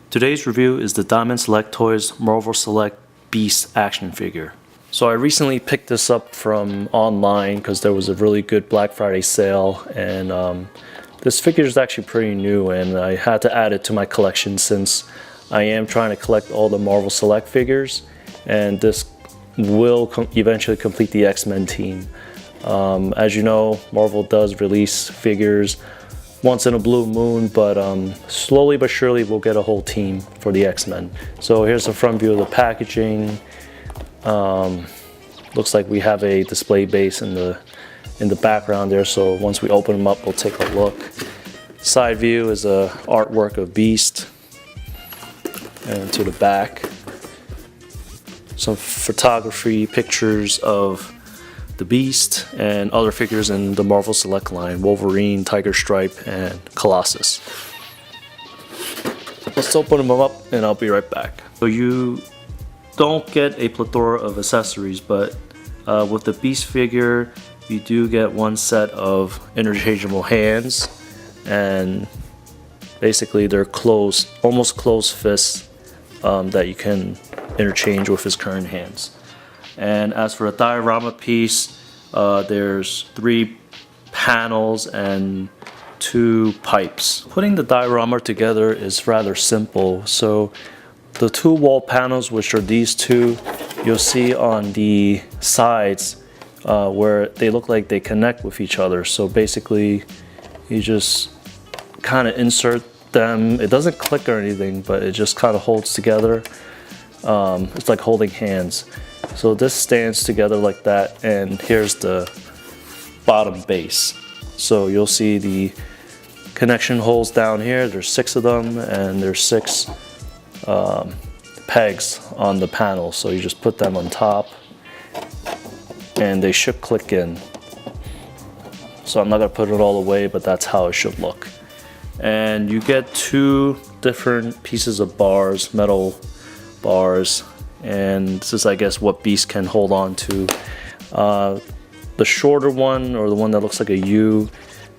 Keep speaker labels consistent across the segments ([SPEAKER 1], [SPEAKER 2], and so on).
[SPEAKER 1] Today's review is the Diamond Select Toys Marvel Select Beast action figure. So I recently picked this up from online because there was a really good Black Friday sale, and this figure is actually pretty new and I had to add it to my collection since I am trying to collect all the Marvel Select figures, and this will eventually complete the X-Men team. As you know, Marvel does release figures once in a blue moon, but slowly but surely we'll get a whole team for the X-Men. So here's the front view of the packaging. Looks like we have a display base in the background there, so once we open them up we'll take a look. Side view is a artwork of Beast, and to the back some photography pictures of the Beast and other figures in the Marvel Select line: Wolverine, Tiger Stripe, and Colossus. Let's open them up and I'll be right back. So you don't get a plethora of accessories, but with the Beast figure you do get one set of interchangeable hands, and basically they're closed, almost closed fists that you can interchange with his current hands. And as for the diorama piece, there's 3 panels and 2 pipes. Putting the diorama together is rather simple. So the 2 wall panels, which are these 2, you'll see on the sides where they look like they connect with each other. So basically you just kind of insert them. It doesn't click or anything, but it just kind of holds together. It's like holding hands. So this stands together like that, and here's the bottom base. So you'll see the connection holes down here. There's 6 of them, and there's 6 pegs on the panel. So you just put them on top and they should click in. So I'm not gonna put it all away, but that's how it should look. And you get 2 different pieces of bars, metal bars, and this is, I guess, what Beast can hold on to. The shorter one, or the one that looks like a U,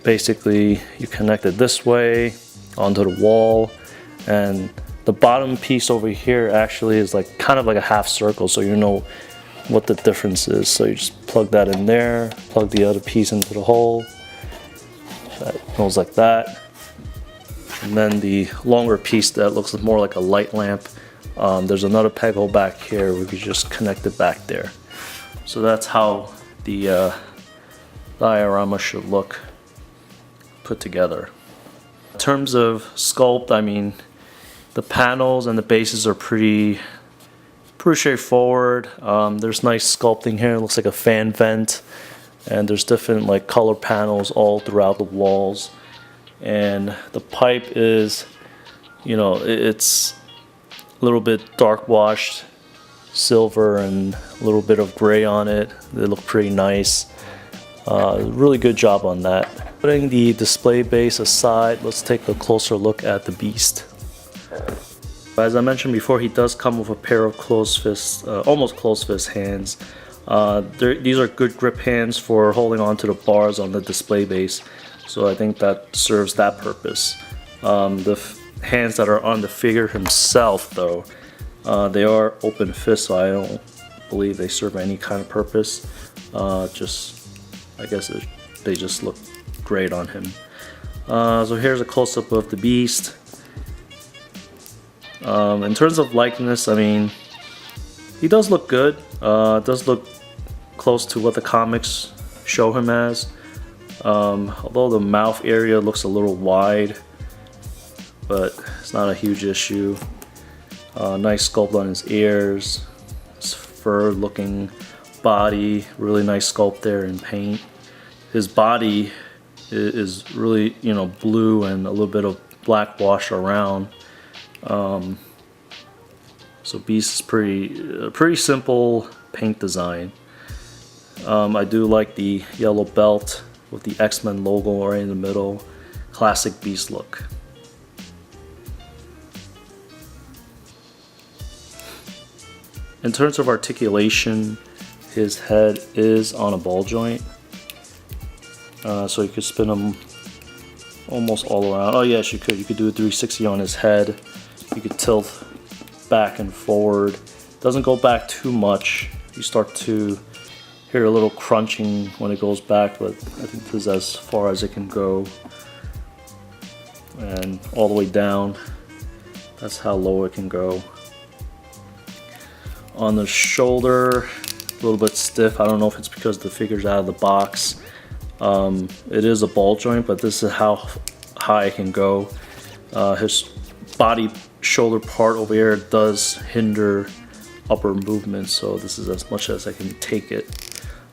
[SPEAKER 1] basically you connect it this way onto the wall, and the bottom piece over here actually is like kind of like a half circle, so you know what the difference is. So you just plug that in there, plug the other piece into the hole. That goes like that. And then the longer piece that looks more like a light lamp, there's another peg hole back here. We could just connect it back there. So that's how the diorama should look put together. In terms of sculpt, I mean, the panels and the bases are pretty straightforward. There's nice sculpting here. It looks like a fan vent, and there's different like color panels all throughout the walls. And the pipe is, you know, it's a little bit dark washed silver and a little bit of gray on it. They look pretty nice. Really good job on that. Putting the display base aside, let's take a closer look at the Beast. As I mentioned before, he does come with a pair of closed fist, almost closed fist hands. These are good grip hands for holding on to the bars on the display base, so I think that serves that purpose. The hands that are on the figure himself, though, they are open fist, so I don't believe they serve any kind of purpose. I guess they just look great on him. So here's a close-up of the Beast. In terms of likeness, I mean, he does look good. Does look close to what the comics show him as. Although the mouth area looks a little wide, but it's not a huge issue. Nice sculpt on his ears, his fur-looking body, really nice sculpt there in paint. His body is really, you know, blue and a little bit of black wash around. So Beast is pretty simple paint design. I do like the yellow belt with the X-Men logo right in the middle. Classic Beast look. In terms of articulation, his head is on a ball joint. So you could spin him almost all around. Oh yes, you could do a 360 on his head. You could tilt back and forward. Doesn't go back too much. You start to hear a little crunching when it goes back, but I think this is as far as it can go. And all the way down, that's how low it can go. On the shoulder, a little bit stiff. I don't know if it's because the figure's out of the box. It is a ball joint, but this is how high it can go. His body shoulder part over here does hinder upper movement, so this is as much as I can take it.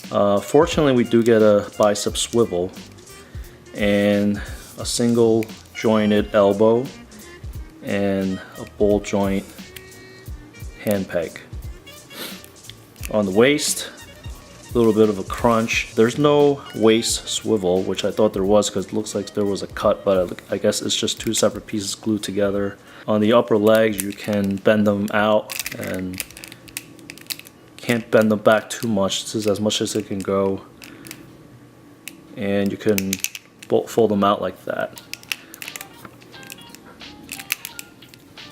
[SPEAKER 1] Fortunately, we do get a bicep swivel and a single jointed elbow and a ball joint hand peg. On the waist, a little bit of a crunch. There's no waist swivel, which I thought there was because it looks like there was a cut, but I guess it's just two separate pieces glued together. On the upper legs, you can bend them out and can't bend them back too much. This is as much as it can go. And you can fold them out like that.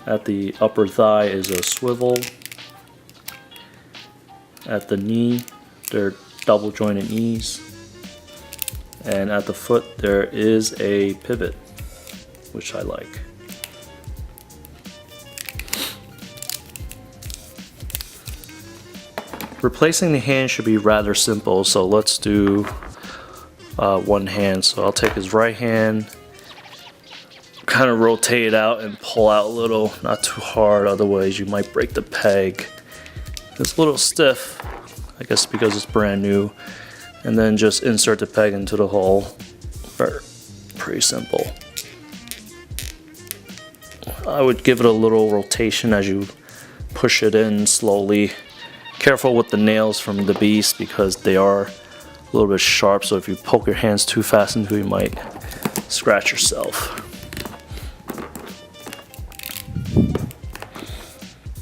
[SPEAKER 1] At the upper thigh is a swivel. At the knee, they're double jointed knees. And at the foot, there is a pivot, which I like. Replacing the hand should be rather simple, so let's do one hand. So I'll take his right hand, kind of rotate it out and pull out a little, not too hard, otherwise you might break the peg. It's a little stiff, I guess because it's brand new, and then just insert the peg into the hole. Pretty simple. I would give it a little rotation as you push it in slowly. Careful with the nails from the Beast because they are a little bit sharp, so if you poke your hands too fast into it, you might scratch yourself.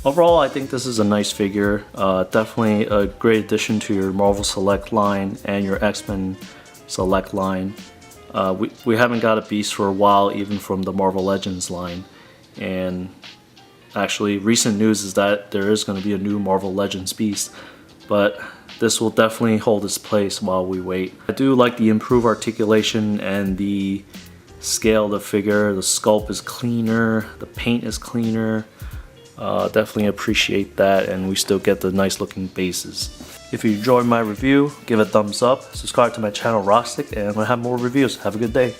[SPEAKER 1] Overall, I think this is a nice figure. Definitely a great addition to your Marvel Select line and your X-Men Select line. We haven't got a Beast for a while, even from the Marvel Legends line. And actually, recent news is that there is going to be a new Marvel Legends Beast, but this will definitely hold its place while we wait. I do like the improved articulation and the scale of the figure. The sculpt is cleaner, the paint is cleaner. Definitely appreciate that, and we still get the nice looking bases. If you enjoyed my review, give it a thumbs up, subscribe to my channel Rockstick, and I'm gonna have more reviews. Have a good day.